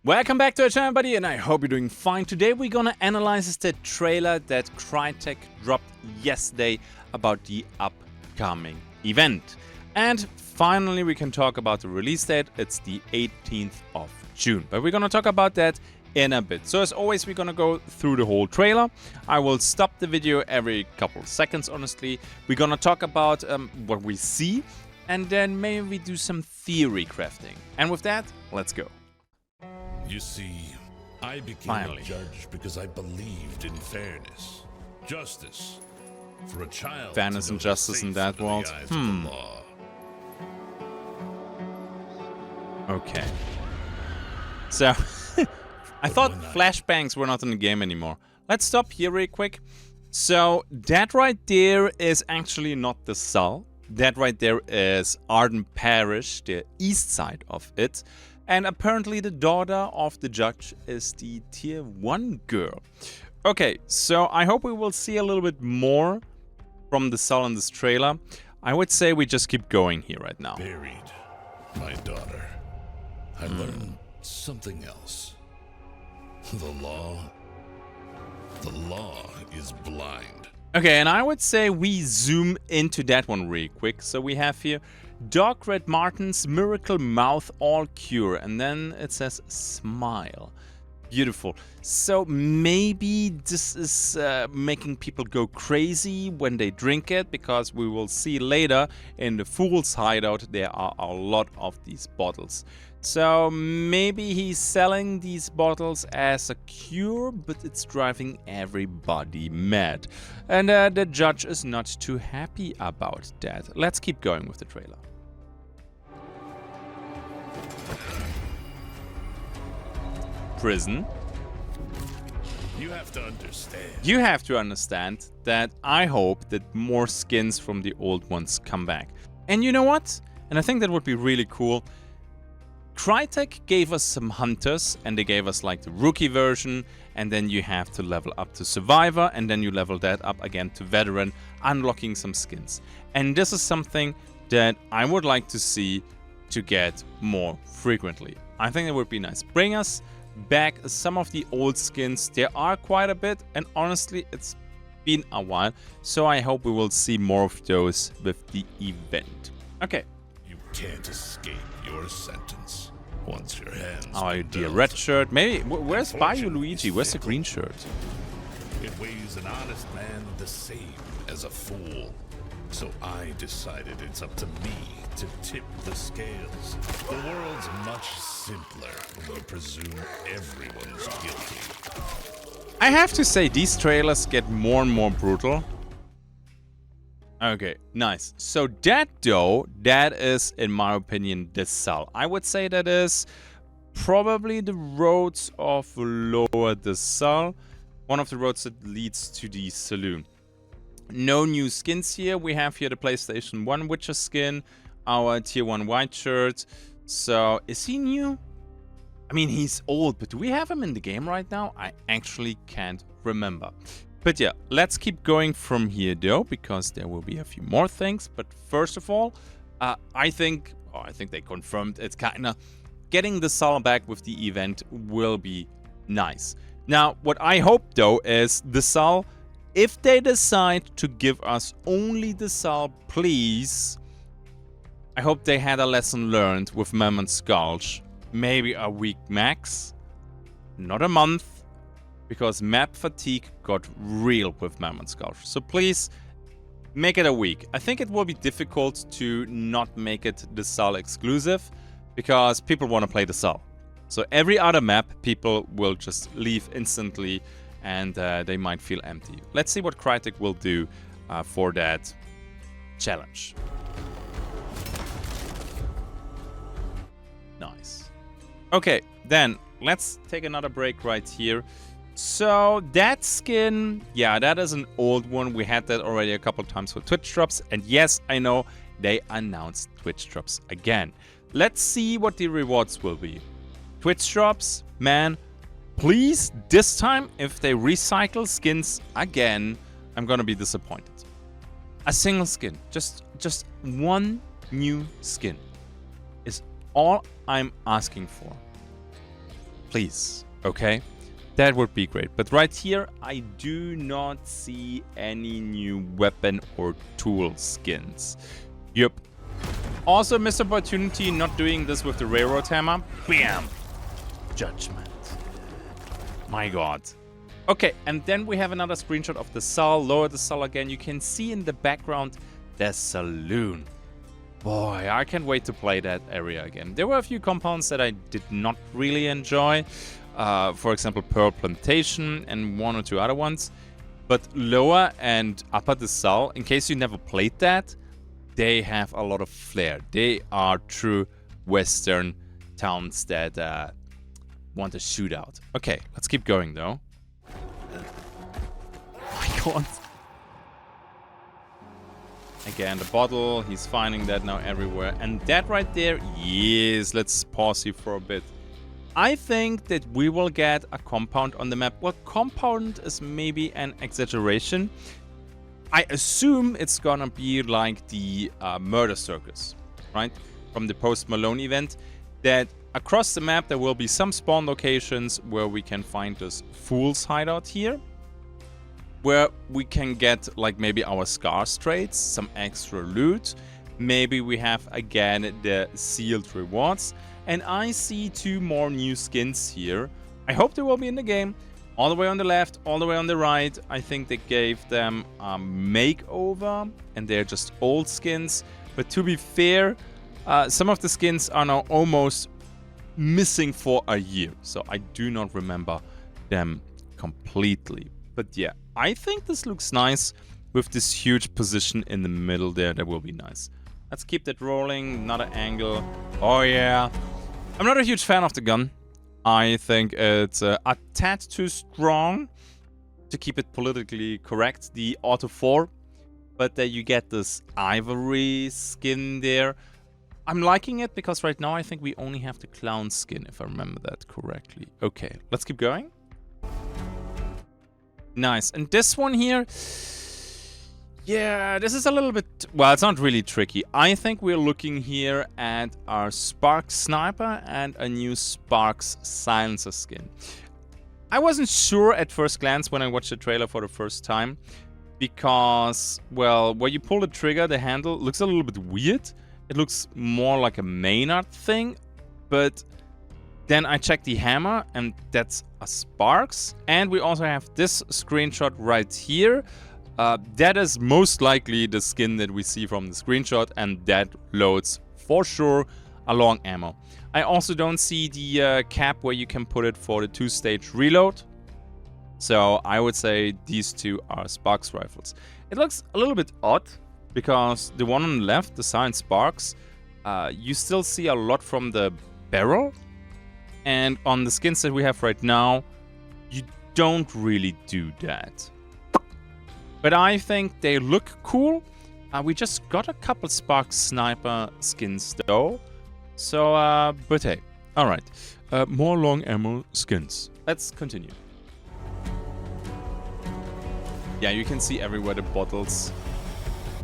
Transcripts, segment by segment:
Welcome back to our channel, buddy, and I hope you're doing fine. Today we're gonna analyze the trailer that Crytek dropped yesterday about the upcoming event. And finally we can talk about the release date. It's the 18th of June. But we're gonna talk about that in a bit. So as always, we're gonna go through the whole trailer. I will stop the video every couple of seconds, honestly. We're gonna talk about what we see, and then maybe we do some theory crafting. And with that, let's go. You see, I became a judge because I believed in fairness, justice, for a child. Fairness and justice in that world. Okay. So, I thought flashbangs were not in the game anymore. Let's stop here real quick. So, that right there is actually not the Sol. That right there is Arden Parish, the east side of it. And apparently the daughter of the judge is the tier 1 girl. Okay, so I hope we will see a little bit more from the Sol in this trailer. I would say we just keep going here right now. Buried, my daughter. I learned something else. The law is blind. Okay, and I would say we zoom into that one real quick. So we have here Dog Red Martin's Miracle Mouth All Cure, and then it says smile. Beautiful. So maybe this is making people go crazy when they drink it, because we will see later in the Fool's Hideout there are a lot of these bottles. So maybe he's selling these bottles as a cure, but it's driving everybody mad. And the judge is not too happy about that. Let's keep going with the trailer. Prison. You have to understand. You have to understand that I hope that more skins from the old ones come back. And you know what? And I think that would be really cool. Crytek gave us some hunters, and they gave us like the rookie version, and then you have to level up to survivor, and then you level that up again to veteran, unlocking some skins. And this is something that I would like to see to get more frequently. I think it would be nice. Bring us back some of the old skins. There are quite a bit, and honestly it's been a while, so I hope we will see more of those with the event. Okay. You can't escape your sentence once your hands. Oh dear, red shirt. Maybe where's Bayou Luigi? Where's the green shirt? It weighs an honest man the same as a fool. So I decided it's up to me to tip the scales. The world's much simpler when you presume everyone's guilty. I have to say, these trailers get more and more brutal. Okay, nice. So that though, that is, in my opinion, the Sol. I would say that is probably the roads of Lower the Sol. One of the roads that leads to the saloon. No new skins here. We have here the PlayStation 1 Witcher skin, our tier 1 white shirt. So is he new? I mean, he's old, but do we have him in the game right now? I actually can't remember. But yeah, let's keep going from here though, because there will be a few more things. But first of all, I think they confirmed it's kinda getting the Sol back with the event will be nice. Now, what I hope though is the Sol, if they decide to give us only the Sol, please, I hope they had a lesson learned with Mammoth's Gulch. Maybe a week max, not a month. Because map fatigue got real with Mammoth's Gulch. So please, make it a week. I think it will be difficult to not make it the Sol exclusive, because people want to play the Sol. So every other map, people will just leave instantly, and they might feel empty. Let's see what Crytek will do for that challenge. Nice. Okay, then let's take another break right here. So that skin, yeah, that is an old one. We had that already a couple times for Twitch drops. And yes, I know they announced Twitch drops again. Let's see what the rewards will be. Twitch drops, man, please, this time, if they recycle skins again, I'm gonna be disappointed. A single skin, just one new skin is all I'm asking for. please. Okay? That would be great. But right here, I do not see any new weapon or tool skins. Yep. Also, missed opportunity not doing this with the railroad hammer. Bam! Judgment. My god. Okay, and then we have another screenshot of the Sol. Lower the Sol again. You can see in the background the saloon. Boy, I can't wait to play that area again. There were a few compounds that I did not really enjoy. For example, Pearl Plantation and one or two other ones. But lower and upper the Sol, in case you never played that, they have a lot of flair. They are true Western towns that want a shootout. Okay, let's keep going though. Oh my god. Again, the bottle, he's finding that now everywhere. And that right there, yes, let's pause here for a bit. I think that we will get a compound on the map. Well, compound is maybe an exaggeration. I assume it's gonna be like the murder circus, right? From the Post Malone event. That across the map there will be some spawn locations where we can find this fool's hideout here. Where we can get like maybe our scars trades, some extra loot. Maybe we have again the sealed rewards. And I see 2 more new skins here. I hope they will be in the game. All the way on the left, all the way on the right. I think they gave them a makeover and they're just old skins. But to be fair, some of the skins are now almost missing for a year. So I do not remember them completely. But yeah, I think this looks nice with this huge position in the middle there. That will be nice. Let's keep that rolling. Another angle. Oh yeah. I'm not a huge fan of the gun. I think it's a tad too strong to keep it politically correct. The Auto 4. But you get this ivory skin there. I'm liking it because right now I think we only have the clown skin, if I remember that correctly. Okay, let's keep going. Nice. And this one here, yeah, this is a little bit, well, it's not really tricky. I think we're looking here at our Sparks Sniper and a new Sparks Silencer skin. I wasn't sure at first glance when I watched the trailer for the first time because, well, where you pull the trigger, the handle looks a little bit weird. It looks more like a Maynard thing, but then I checked the hammer and that's a Sparks. And we also have this screenshot right here. That is most likely the skin that we see from the screenshot, and that loads for sure a long ammo. I also don't see the cap where you can put it for the 2-stage reload. So I would say these 2 are Sparks rifles. It looks a little bit odd because the one on the left, the Silent Sparks, you still see a lot from the barrel. And on the skins that we have right now, you don't really do that. But I think they look cool. We just got a couple Spark Sniper skins though. So, but hey. Alright. More long ammo skins. Let's continue. Yeah, you can see everywhere the bottles.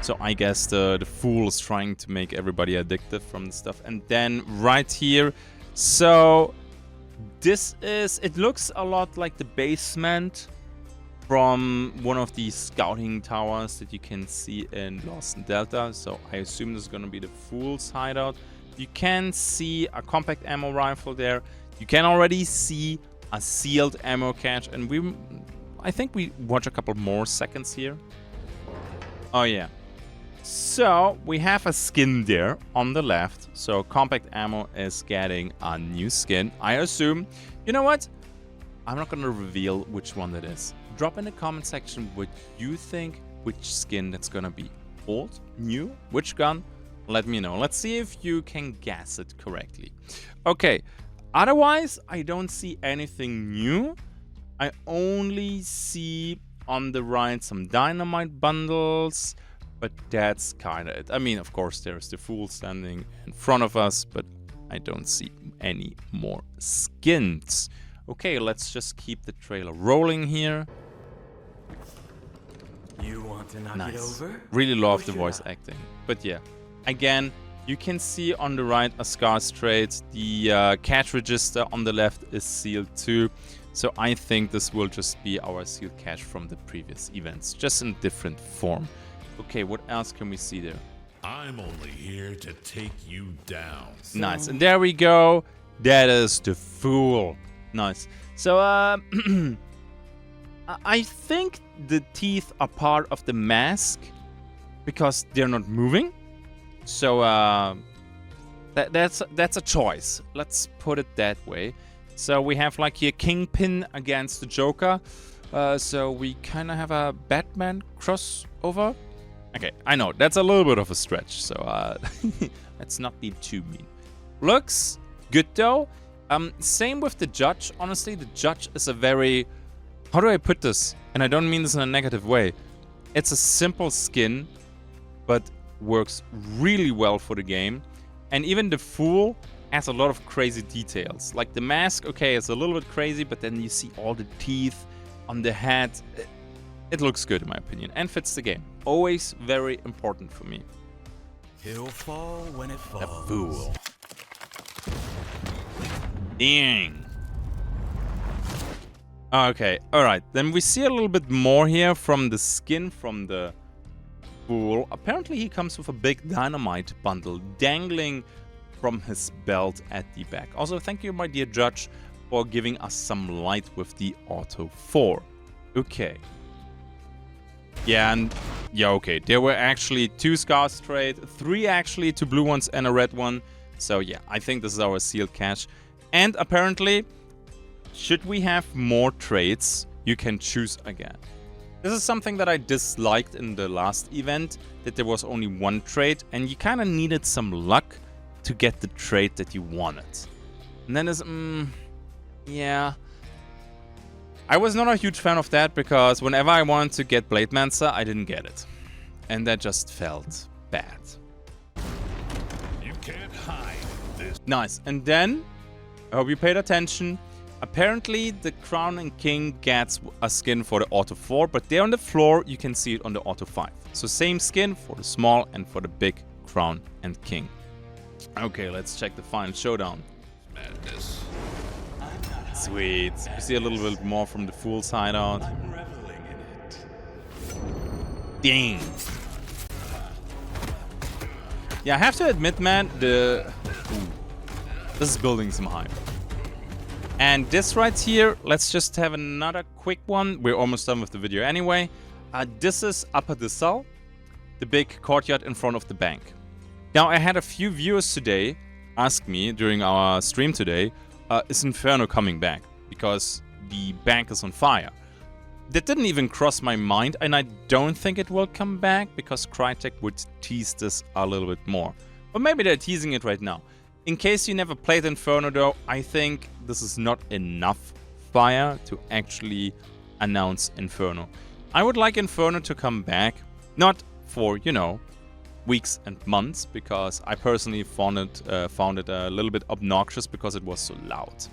So I guess the fool is trying to make everybody addicted from the stuff. And then right here. So this is, it looks a lot like the basement from one of the scouting towers that you can see in Lost in Delta. So I assume this is going to be the Fool's hideout. You can see a compact ammo rifle there. You can already see a sealed ammo cache. And I think we watch a couple more seconds here. Oh yeah. So we have a skin there on the left. So compact ammo is getting a new skin. I assume, you know what? I'm not going to reveal which one that is. Drop in the comment section what you think, which skin that's gonna be. Old, new, which gun? Let me know. Let's see if you can guess it correctly. Okay, otherwise I don't see anything new. I only see on the right some dynamite bundles, but that's kind of it. I mean, of course, there's the Fool standing in front of us, but I don't see any more skins. Okay, let's just keep the trailer rolling here. You want to knock it over? Really love the voice acting. But yeah, again, You can see on the right a Scars trait. The cache register on the left is sealed too. So I think this will just be our sealed cache from the previous events, just in different form. Okay, what else can we see there? I'm only here to take you down. Nice, and there we go. That is the Fool. Nice. So, I think the teeth are part of the mask because they're not moving. So, that's a choice. Let's put it that way. So we have like here Kingpin against the Joker. So we kind of have a Batman crossover. Okay, I know that's a little bit of a stretch. So let's not be too mean. Looks good though. Same with the Judge. Honestly, the Judge is a very... How do I put this? And I don't mean this in a negative way. It's a simple skin, but works really well for the game. And even the Fool has a lot of crazy details. Like the mask, okay, it's a little bit crazy, but then you see all the teeth on the head. It looks good in my opinion and fits the game. Always very important for me. He'll fall when it falls. The Fool. Dang. Okay, alright. Then we see a little bit more here from the skin from the Fool. Apparently he comes with a big dynamite bundle dangling from his belt at the back. Also, thank you, my dear Judge, for giving us some light with the Auto 4. Okay. Yeah, and... Yeah, okay. There were actually 2 Scars trade, 3 actually, 2 blue ones and a red one. So yeah, I think this is our sealed cache. And apparently, should we have more trades, you can choose again. This is something that I disliked in the last event, that there was only 1 trade, and you kind of needed some luck to get the trade that you wanted. And then there's, yeah. I was not a huge fan of that, because whenever I wanted to get Blademancer, I didn't get it. And that just felt bad. You can't hide this. Nice. And then, I hope you paid attention. Apparently, the Crown and King gets a skin for the Auto 4, but there on the floor, you can see it on the Auto 5. So same skin for the small and for the big Crown and King. Okay, let's check the final showdown. Madness. Sweet. We see a little bit more from the Fool's hideout. I'm reveling in it. Dang. Yeah, I have to admit, man, this is building some hype. And this right here, let's just have another quick one. We're almost done with the video anyway. This is Upper Ditlevsen, the big courtyard in front of the bank. Now, I had a few viewers today ask me during our stream today, is Inferno coming back? Because the bank is on fire. That didn't even cross my mind, and I don't think it will come back, because Crytek would tease this a little bit more. But maybe they're teasing it right now. In case you never played Inferno though, I think this is not enough fire to actually announce Inferno. I would like Inferno to come back, not for, you know, weeks and months, because I personally found it a little bit obnoxious because it was so loud.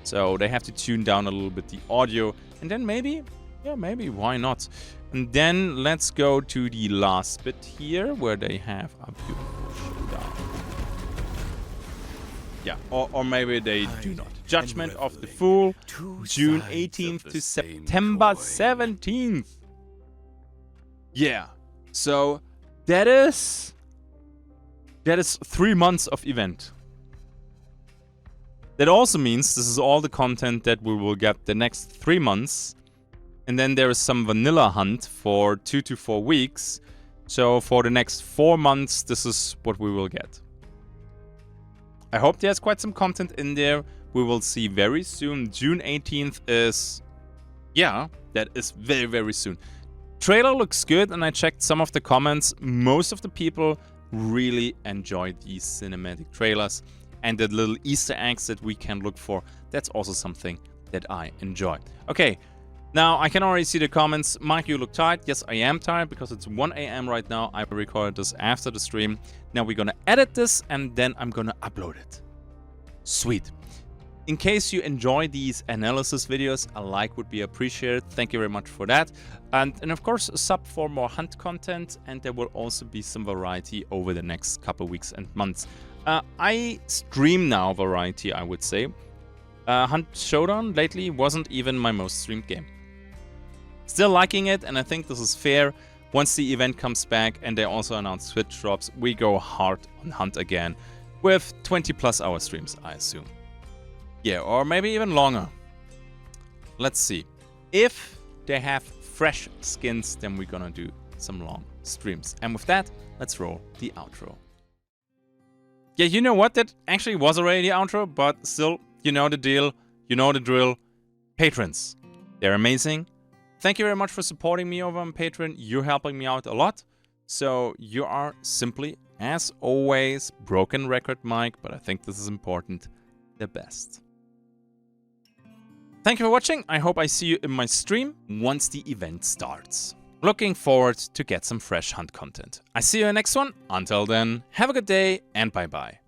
So they have to tune down a little bit the audio, and then maybe, yeah, maybe, why not? And then let's go to the last bit here, where they have a beautiful showdown. Yeah, or maybe they do not. Judgment of the Fool, June 18th to September 17th. Yeah, so that is 3 months of event. That also means this is all the content that we will get the next 3 months. And then there is some vanilla hunt for 2 to 4 weeks. So for the next 4 months, this is what we will get. I hope there's quite some content in there. We will see very soon. June 18th is... Yeah, that is very, very soon. Trailer looks good, and I checked some of the comments. Most of the people really enjoy these cinematic trailers. And the little Easter eggs that we can look for, that's also something that I enjoy. Okay, now I can already see the comments. Mike, you look tired. Yes, I am tired because it's 1 AM right now. I recorded this after the stream. Now we're gonna edit this, and then I'm gonna upload it. Sweet. In case you enjoy these analysis videos, a like would be appreciated. Thank you very much for that. And of course, a sub for more hunt content, and there will also be some variety over the next couple weeks and months. I stream now variety, I would say. Hunt Showdown lately wasn't even my most streamed game. Still liking it, and I think this is fair. Once the event comes back and they also announce Switch drops, we go hard on Hunt again with 20+ hour streams, I assume. Yeah, or maybe even longer. Let's see. If they have fresh skins, then we're gonna do some long streams. And with that, let's roll the outro. Yeah, you know what? That actually was already the outro, but still, you know the deal, you know the drill. Patrons, they're amazing. Thank you very much for supporting me over on Patreon. You're helping me out a lot. So you are simply, as always, broken record Mike, but I think this is important, the best. Thank you for watching. I hope I see you in my stream once the event starts. Looking forward to get some fresh hunt content. I see you in the next one. Until then, have a good day and bye-bye.